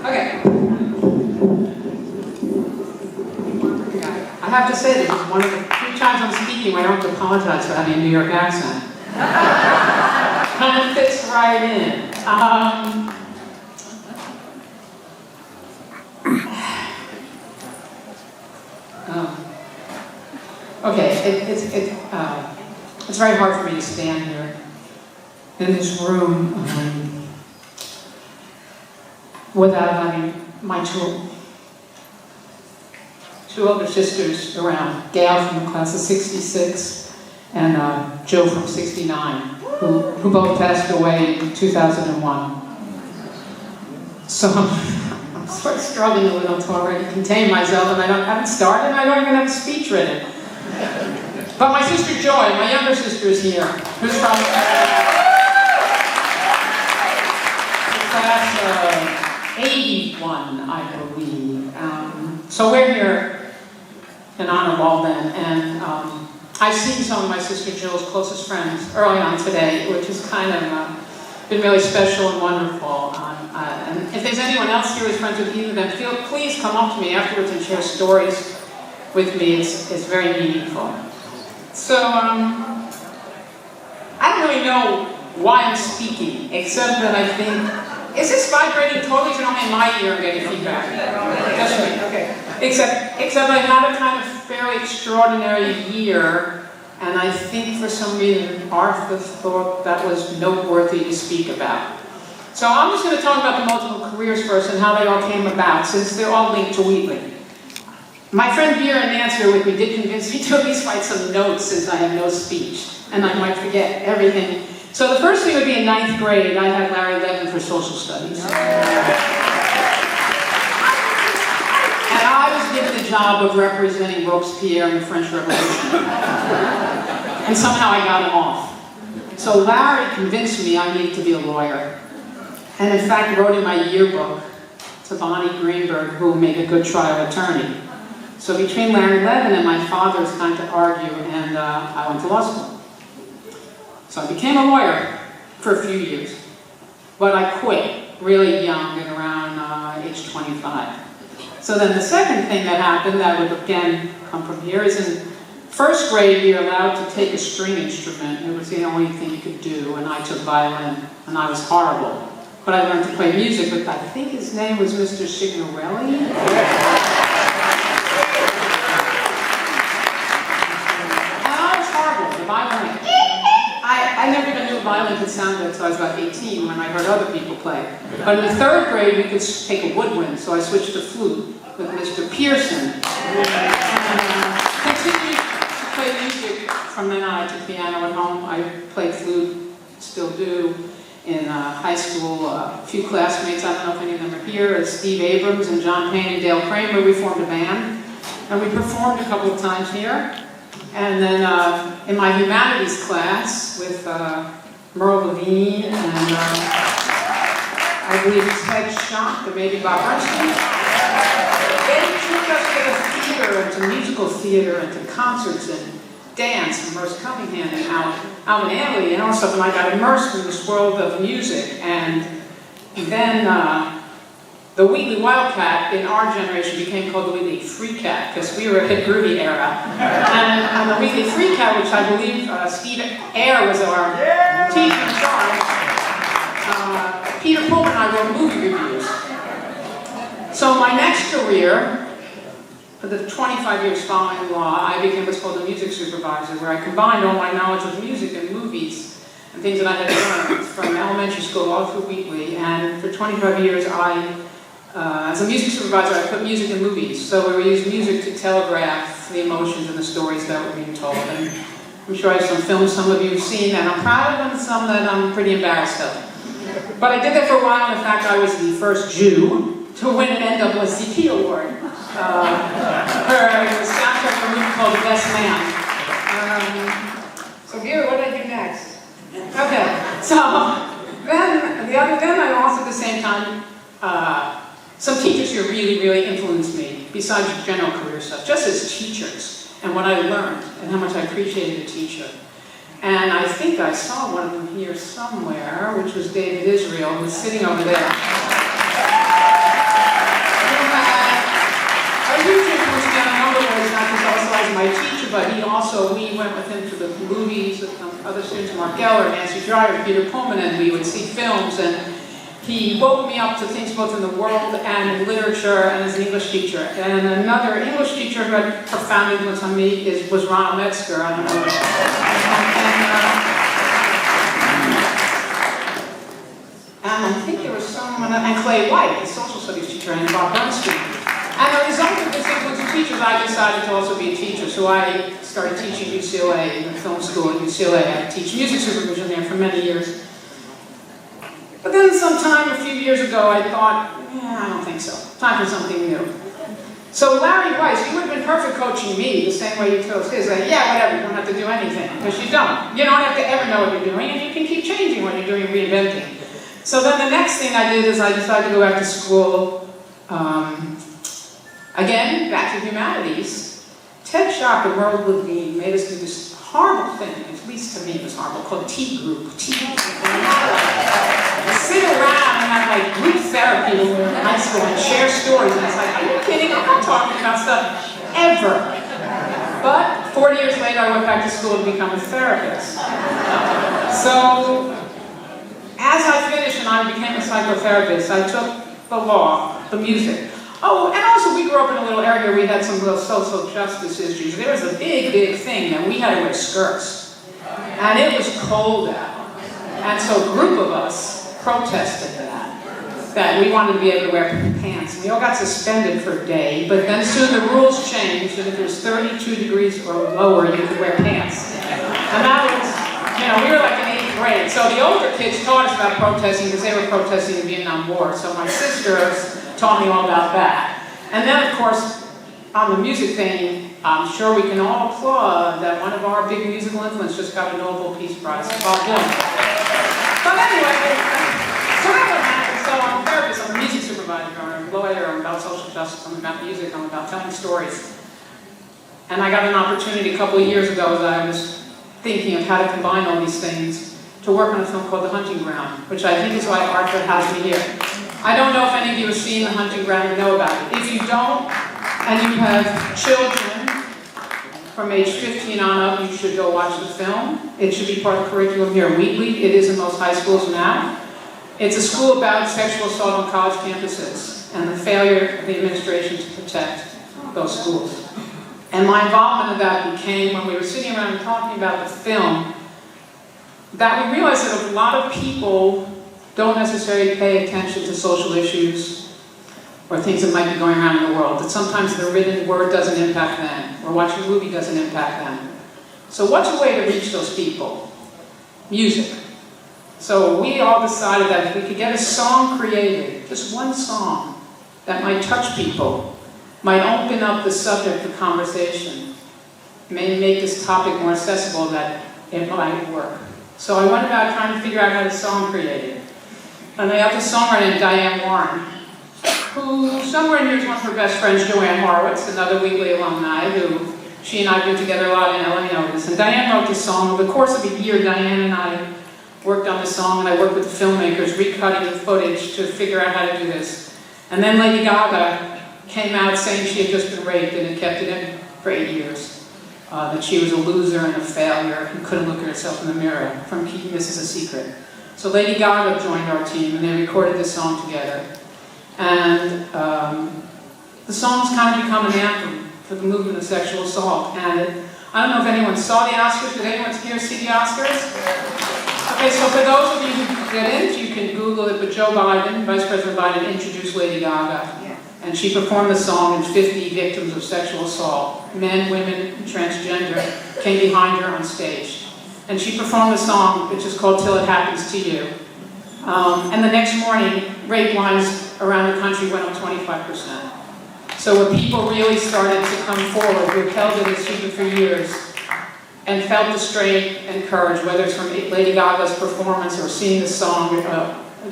Okay. I have to say this is one of the few times I'm speaking where I don't have to apologize for having a New York accent. Kind of fits right in. Okay, it's very hard for me to stand here in this room without having my two older sisters around, Gail from the class of '66 and Joe from '69, who both passed away in 2001. So I'm sort of struggling a little to already contain myself, and I haven't started, and I don't even have a speech written. But my sister Joy, my younger sister, is here, who's from class 81, I believe. So we're here in honor of all them, and I've seen some of my sister Jill's closest friends early on today, which has kind of been really special and wonderful. And if there's anyone else here who's friends with either of them, please come up to me afterwards and share stories with me. It's very meaningful. So, I don't really know why I'm speaking, except that I think, is this vibrating totally? So I'm in my ear and getting feedback. Just me, okay. Except I had a kind of fairly extraordinary year, and I think for some reason Arthur thought that was noteworthy to speak about. So I'm just going to talk about the multiple careers first and how they all came about, since they're all linked to Wheatley. My friend Vera and Nancy are with me did convince me to at least write some notes since I have no speech, and I might forget everything. So the first thing would be in 9th grade, I had Larry Levin for social studies. And I was given the job of representing Robespierre in the French Revolution. And somehow I got him off. So Larry convinced me I needed to be a lawyer. And in fact wrote in my yearbook to Bonnie Greenberg, who will make a good trial attorney. So between Larry Levin and my father, it was time to argue, and I went to law school. So I became a lawyer for a few years, but I quit really young, at around age 25. So then the second thing that happened that would again come from here is in 1st grade we were allowed to take a string instrument. It was the only thing you could do, and I took violin, and I was horrible. But I learned to play music with, I think his name was Mr. Signorelli. I never even knew violin could sound good until I was about 18 when I heard other people play. But in the 3rd grade, we could take a woodwind, so I switched to flute with Mr. Pearson. And continued to play music from then on. I took piano at home. I played flute, still do. In high school, a few classmates, I don't know if any of them are here, Steve Abrams and John Payne and Dale Kramer, we formed a band. And we performed a couple of times here. And then in my humanities class with Merle Levine and I believe Ted Schock and maybe Bob Bernstein, they took us to the theater and to musical theater and to concerts and dance and Merce Cunningham and Alvin Ailey and all stuff, and I got immersed in this world of music. And then the Wheatley Wildcat in our generation became called the Wheatley Free Cat because we were a hip groovy era. And the Wheatley Free Cat, which I believe Steve Eyre was our teacher in charge, Peter Pullman and I wrote movie reviews. So my next career, for the 25 years following law, I became what's called a music supervisor, where I combined all my knowledge of music and movies and things that I had learned from elementary school all through Wheatley. And for 25 years, as a music supervisor, I put music in movies. So we used music to telegraph the emotions and the stories that were being told. And I'm sure I have some films some of you have seen, and I'm proud of them, some that I'm pretty embarrassed of. But I did that for a while, and in fact, I was the first Jew to win an NAACP award for the soundtrack for a movie called The Best Man. So here, what did I do next? Okay, so then I also at the same time, some teachers here really, really influenced me, besides general career stuff, just as teachers, and what I learned, and how much I appreciated a teacher. And I think I saw one of them here somewhere, which was David Israel, who's sitting over there. other students, Mark Geller, Nancy Dreyer, Peter Pullman, and we would see films, and he woke me up to things both in the world and in literature and as an English teacher. And another English teacher who had profound influence on me was Ronald Metzger. I don't know. And I think there was someone, and Clay White, the social studies teacher, and Bob Bernstein. And the result of this influence of teachers, I decided to also be a teacher. So I started teaching UCLA, in the film school at UCLA. I teach music supervision there for many years. But then sometime a few years ago, I thought, I don't think so. Time for something new. So Larry Weiss, you would have been perfect coaching me the same way you chose his. Like, yeah, whatever, you don't have to do anything, because you don't. You don't have to ever know what you're doing, and you can keep changing what you're doing, reinventing. So then the next thing I did is I decided to go back to school, again, back to humanities. Ted Schock and Merle Levine made us do this horrible thing, at least to me it was horrible, called tea group. Sit around and have like group therapy when we were in high school and share stories. And it's like, are you kidding? I'm not talking about stuff ever. But 40 years later, I went back to school to become a therapist. So as I finished and I became a psychotherapist, I took the law, the music. Oh, and also we grew up in a little area where we had some real social justice issues. There was a big, big thing that we had to wear skirts. And it was cold out. And so a group of us protested that we wanted to be able to wear pants. And we all got suspended for a day, but then soon the rules changed, and if it was 32 degrees or lower, you could wear pants. And that was, we were like in 8th grade. So the older kids taught us about protesting because they were protesting the Vietnam War. So my sisters taught me all about that. And then, of course, on the music thing, I'm sure we can all applaud that one of our big musical influences just got a Nobel Peace Prize, Bob Dylan. But anyway, so that's what happened. So I'm a therapist, I'm a music supervisor, I'm a lawyer, I'm about social justice, I'm about music, I'm about telling stories. And I got an opportunity a couple of years ago as I was thinking of how to combine all these things to work on a film called The Hunting Ground, which I think is why Arthur has me here. I don't know if any of you have seen The Hunting Ground and know about it. If you don't, and you have children from age 15 on up, you should go watch the film. It should be part of the curriculum here at Wheatley. It is in most high schools now. It's a school about sexual assault on college campuses and the failure of the administration to protect those schools. And my involvement in that became, when we were sitting around and talking about the film, that we realized that a lot of people don't necessarily pay attention to social issues or things that might be going around in the world, that sometimes the written word doesn't impact them, or watching a movie doesn't impact them. So what's a way to reach those people? Music. So we all decided that if we could get a song created, just one song, that might touch people, might open up the subject for conversation, may make this topic more accessible, that it might work. So I went about trying to figure out how to song created. And I have a songwriter named Diane Warren, who somewhere in here is one of her best friends, Joanne Horowitz, another Wheatley alumni, who she and I have been together a lot in LA over this. And Diane wrote this song. Over the course of a year, Diane and I worked on this song, and I worked with the filmmakers, recutting the footage to figure out how to do this. And then Lady Gaga came out saying she had just been raped and had kept it in for 8 years. That she was a loser and a failure and couldn't look at herself in the mirror from keeping this as a secret. So Lady Gaga joined our team, and they recorded this song together. And the song's kind of become an anthem for the movement of sexual assault. And I don't know if anyone saw the Oscars. Did anyone here see the Oscars? Okay, so for those of you who didn't, you can Google it, but Joe Biden, Vice President Biden, introduced Lady Gaga. And she performed the song, and 50 victims of sexual assault, men, women, and transgender, came behind her on stage. And she performed the song, which is called Till It Happens to You. And the next morning, rape lines around the country went up 25%. So when people really started to come forward, who held it as secret for years, and felt the strength and courage, whether it's from Lady Gaga's performance or seeing the song,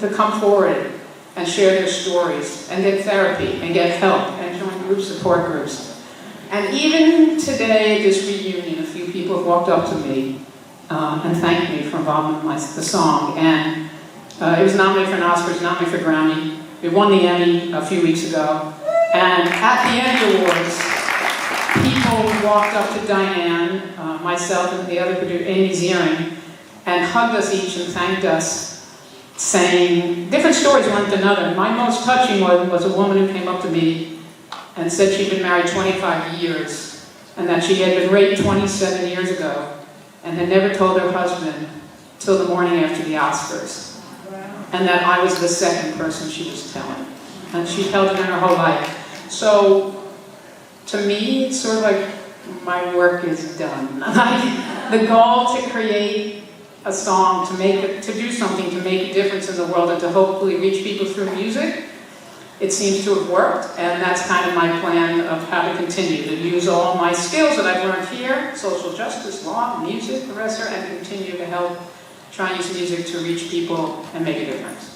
to come forward and share their stories, and get therapy, and get help, and join group support groups. And even today at this reunion, a few people have walked up to me and thanked me for involvement in the song. And it was nominated for an Oscar, it was nominated for Grammy. It won the Emmy a few weeks ago. And at the Emmy Awards, people walked up to Diane, myself, and the other producer, Amy Ziering, and hugged us each and thanked us, saying different stories one to another. My most touching one was a woman who came up to me and said she'd been married 25 years and that she had been raped 27 years ago and had never told her husband till the morning after the Oscars. And that I was the second person she was telling. And she held it in her whole life. So, to me, it's sort of like my work is done. The goal to create a song, to do something to make a difference in the world and to hopefully reach people through music, it seems to have worked, and that's kind of my plan of how to continue to use all my skills that I've learned here, social justice, law, music, professor, and continue to help try and use music to reach people and make a difference.